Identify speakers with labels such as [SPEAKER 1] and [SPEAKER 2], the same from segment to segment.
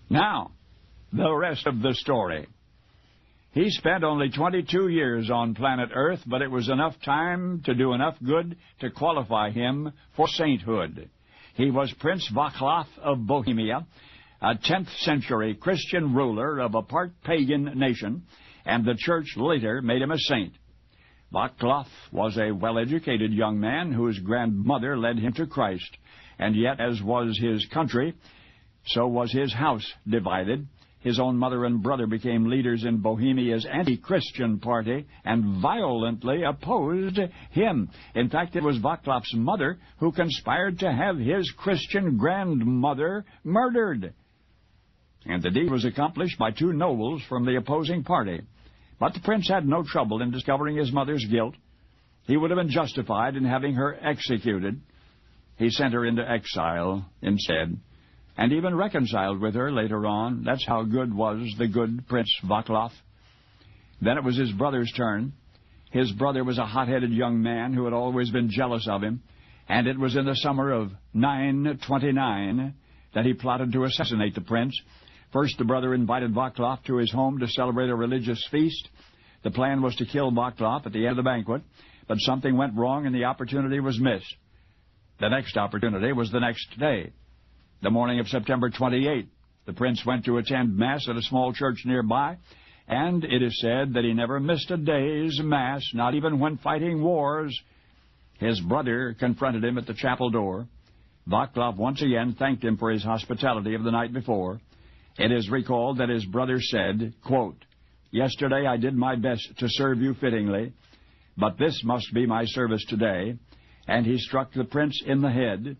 [SPEAKER 1] Now, the rest of the story. He spent only 22 years on planet Earth, but it was enough time to do enough good to qualify him for sainthood. He was Prince Václav of Bohemia, a 10th century Christian ruler of a part pagan nation, and the church later made him a saint. Václav was a well-educated young man whose grandmother led him to Christ, and yet, as was his country, so was his house divided. His own mother and brother became leaders in Bohemia's anti-Christian party and violently opposed him. In fact, it was Václav's mother who conspired to have his Christian grandmother murdered. And the deed was accomplished by two nobles from the opposing party. But the prince had no trouble in discovering his mother's guilt. He would have been justified in having her executed. He sent her into exile instead, and even reconciled with her later on. That's how good was the good Prince Václav. Then it was his brother's turn. His brother was a hot-headed young man who had always been jealous of him, and it was in the summer of 929 that he plotted to assassinate the prince. First, the brother invited Václav to his home to celebrate a religious feast. The plan was to kill Václav at the end of the banquet, but something went wrong and the opportunity was missed. The next opportunity was the next day. The morning of September 28th, the prince went to attend Mass at a small church nearby, and it is said that he never missed a day's Mass, not even when fighting wars. His brother confronted him at the chapel door. Václav once again thanked him for his hospitality of the night before. It is recalled that his brother said, quote, "Yesterday I did my best to serve you fittingly, but this must be my service today." And he struck the prince in the head,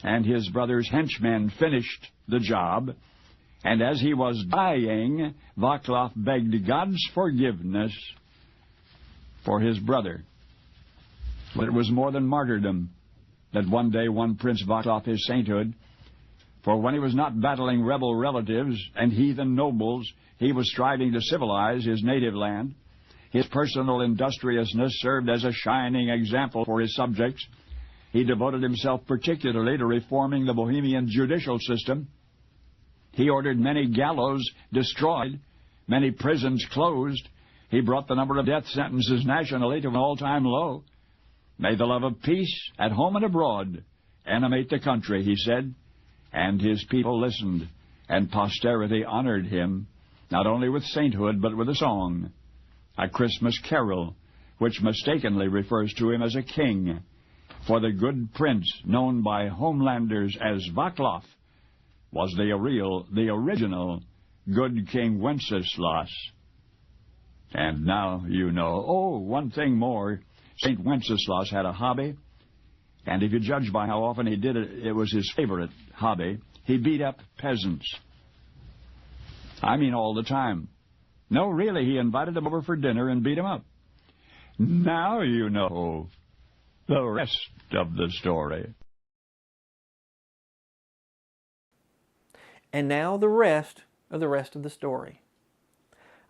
[SPEAKER 1] and his brother's henchmen finished the job. And as he was dying, Václav begged God's forgiveness for his brother. But it was more than martyrdom that one day won Prince Václav his sainthood. For when he was not battling rebel relatives and heathen nobles, he was striving to civilize his native land. His personal industriousness served as a shining example for his subjects. He devoted himself particularly to reforming the Bohemian judicial system. He ordered many gallows destroyed, many prisons closed. He brought the number of death sentences nationally to an all-time low. "May the love of peace, at home and abroad, animate the country," he said. And his people listened, and posterity honored him, not only with sainthood, but with a song, a Christmas carol, which mistakenly refers to him as a king. For the good prince, known by homelanders as Václav, was the original good King Wenceslas. And now you know. Oh, one thing more. St. Wenceslas had a hobby, and if you judge by how often he did it, it was his favorite hobby. He beat up peasants. I mean all the time. No, really, he invited them over for dinner and beat them up. Now you know the rest of the story.
[SPEAKER 2] And now the rest of the story.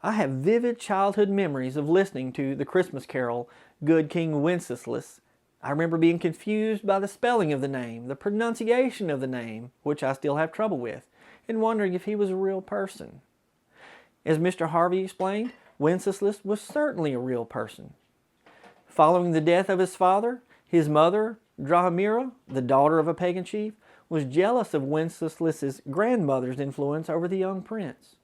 [SPEAKER 2] I have vivid childhood memories of listening to the Christmas carol, Good King Wenceslas. I remember being confused by the spelling of the name, the pronunciation of the name, which I still have trouble with, and wondering if he was a real person. As Mr. Harvey explained, Wenceslas was certainly a real person. Following the death of his father, his mother, Bohemia, the daughter of a pagan chief, was jealous of Wenceslas's grandmother's influence over the young prince.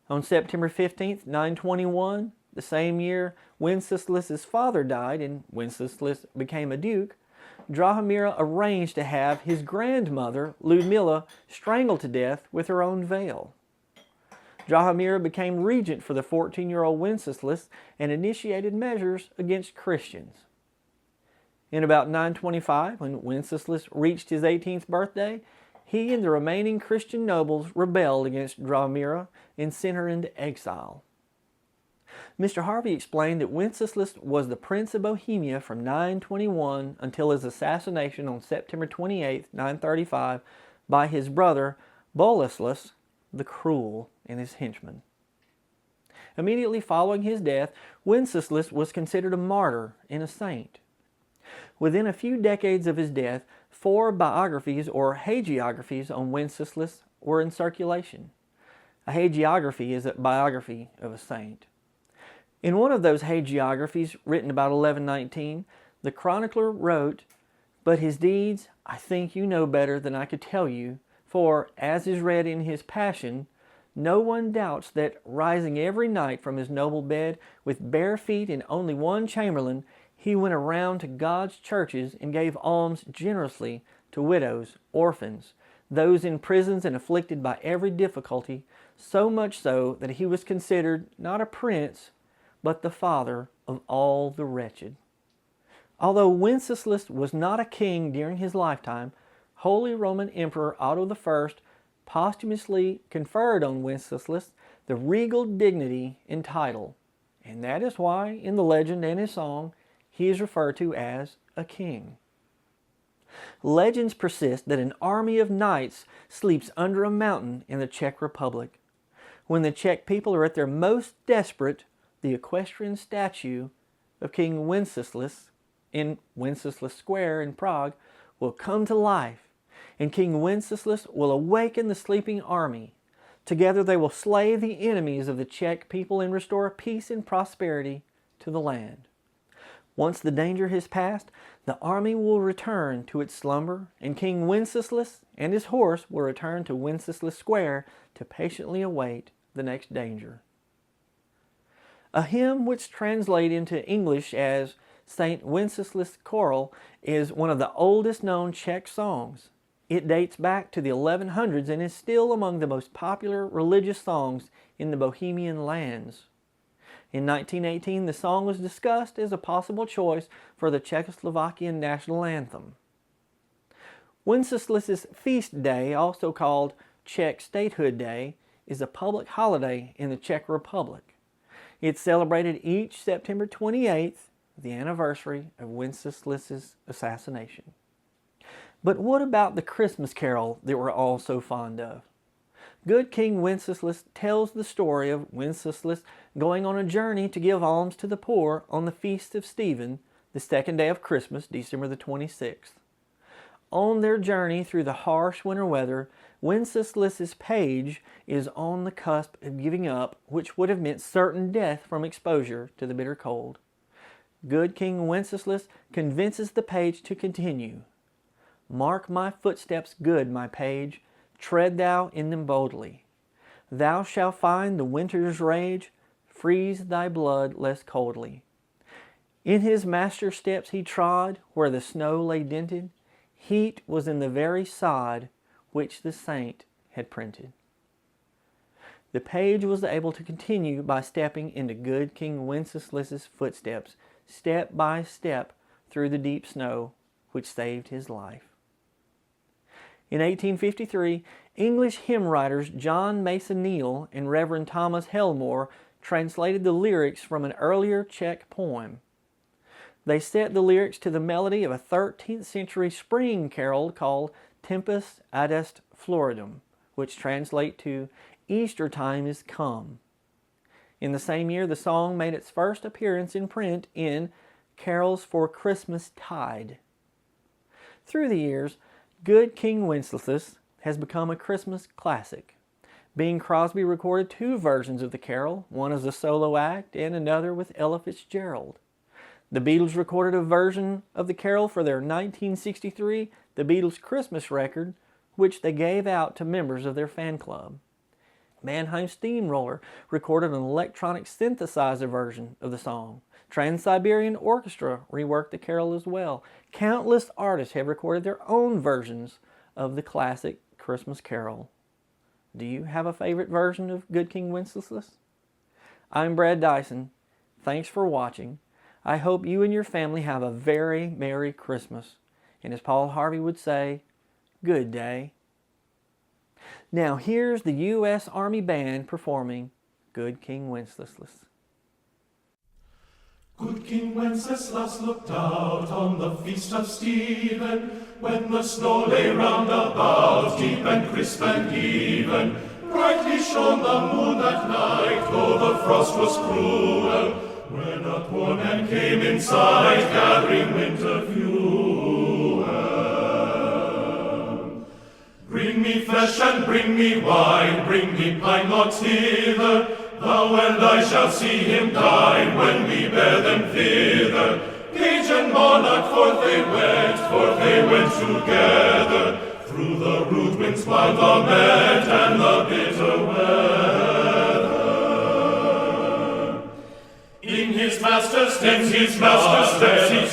[SPEAKER 2] On September 15th, 921, the same year Wenceslas's father died and Wenceslas became a duke, Bohemia arranged to have his grandmother, Ludmilla, strangled to death with her own veil. Bohemia became regent for the 14-year-old Wenceslas and initiated measures against Christians. In about 925, when Wenceslas reached his 18th birthday, he and the remaining Christian nobles rebelled against Bohemia and sent her into exile. Mr. Harvey explained that Wenceslas was the Prince of Bohemia from 921 until his assassination on September 28, 935, by his brother Boleslas the Cruel and his henchmen. Immediately following his death, Wenceslas was considered a martyr and a saint. Within a few decades of his death, 4 biographies or hagiographies on Wenceslas were in circulation. A hagiography is a biography of a saint. In one of those hagiographies, written about 1119, the chronicler wrote, "But his deeds I think you know better than I could tell you, for, as is read in his Passion, no one doubts that, rising every night from his noble bed, with bare feet and only one chamberlain, he went around to God's churches and gave alms generously to widows, orphans, those in prisons and afflicted by every difficulty, so much so that he was considered not a prince, but the father of all the wretched." Although Wenceslas was not a king during his lifetime, Holy Roman Emperor Otto I posthumously conferred on Wenceslas the regal dignity and title, and that is why, in the legend and his song, he is referred to as a king. Legends persist that an army of knights sleeps under a mountain in the Czech Republic. When the Czech people are at their most desperate, the equestrian statue of King Wenceslas in Wenceslas Square in Prague will come to life, and King Wenceslas will awaken the sleeping army. Together they will slay the enemies of the Czech people and restore peace and prosperity to the land. Once the danger has passed, the army will return to its slumber, and King Wenceslas and his horse will return to Wenceslas Square to patiently await the next danger. A hymn which translates into English as St. Wenceslas Choral is one of the oldest known Czech songs. It dates back to the 1100s and is still among the most popular religious songs in the Bohemian lands. In 1918, the song was discussed as a possible choice for the Czechoslovakian national anthem. Wenceslas's feast day, also called Czech Statehood Day, is a public holiday in the Czech Republic. It's celebrated each September 28th, the anniversary of Wenceslas's assassination. But what about the Christmas carol that we're all so fond of? Good King Wenceslas tells the story of Wenceslas going on a journey to give alms to the poor on the Feast of Stephen, the second day of Christmas, December the 26th. On their journey through the harsh winter weather, Wenceslas's page is on the cusp of giving up, which would have meant certain death from exposure to the bitter cold. Good King Wenceslas convinces the page to continue. "Mark my footsteps, good my page, tread thou in them boldly. Thou shalt find the winter's rage, freeze thy blood less coldly." In his master's steps he trod, where the snow lay dented, heat was in the very sod which the saint had printed. The page was able to continue by stepping into good King Wenceslas's footsteps, step by step through the deep snow which saved his life. In 1853, English hymn writers John Mason Neale and Reverend Thomas Helmore translated the lyrics from an earlier Czech poem. They set the lyrics to the melody of a 13th century spring carol called Tempus Adest Floridum, which translate to Easter time is come. In the same year, the song made its first appearance in print in Carols for Christmas Tide. Through the years, Good King Wenceslas has become a Christmas classic. Bing Crosby recorded 2 versions of the carol, one as a solo act and another with Ella Fitzgerald. The Beatles recorded a version of the carol for their 1963 The Beatles Christmas record, which they gave out to members of their fan club. Mannheim Steamroller recorded an electronic synthesizer version of the song. Trans-Siberian Orchestra reworked the carol as well. Countless artists have recorded their own versions of the classic Christmas carol. Do you have a favorite version of Good King Wenceslas? I'm Brad Dison. Thanks for watching. I hope you and your family have a very Merry Christmas. And as Paul Harvey would say, good day. Now here's the U.S. Army Band performing Good King Wenceslas.
[SPEAKER 3] Good King Wenceslas looked out on the feast of Stephen, when the snow lay round about, deep and crisp and even. Brightly shone the moon that night, though the frost was cruel, when a poor man came in sight, gathering winter fuel. Bring me flesh and bring me wine, bring me pine logs hither. Thou and I shall see him dine when we bear them thither. Page and monarch forth they went together. Through the rude winds wild lament and the bitter weather. In his master's steps he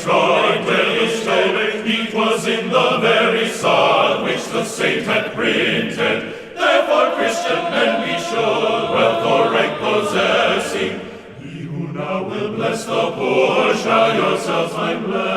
[SPEAKER 3] trod, where the stone, it was in the very sod which the saint had printed. Therefore Christian men we should, wealth or rank possessing, ye who now will bless the poor, shall yourselves find blessing.